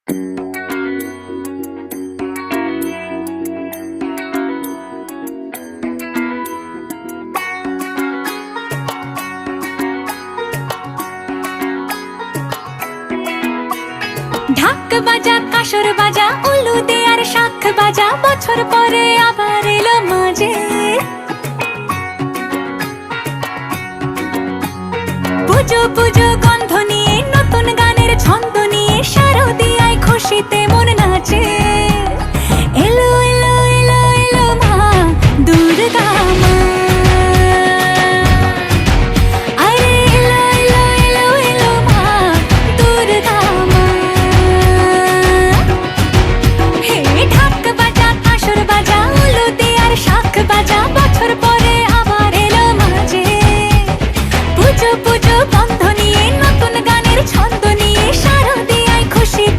ঢাক বাজা, কাসর বাজা, উলু দে আর শাখ বাজা, বছর পরে আবার এলো মাঝে। পুজো পুজো গন্ধ নিয়ে, নতুন গানের ছন্দ নিয়ে, শারদ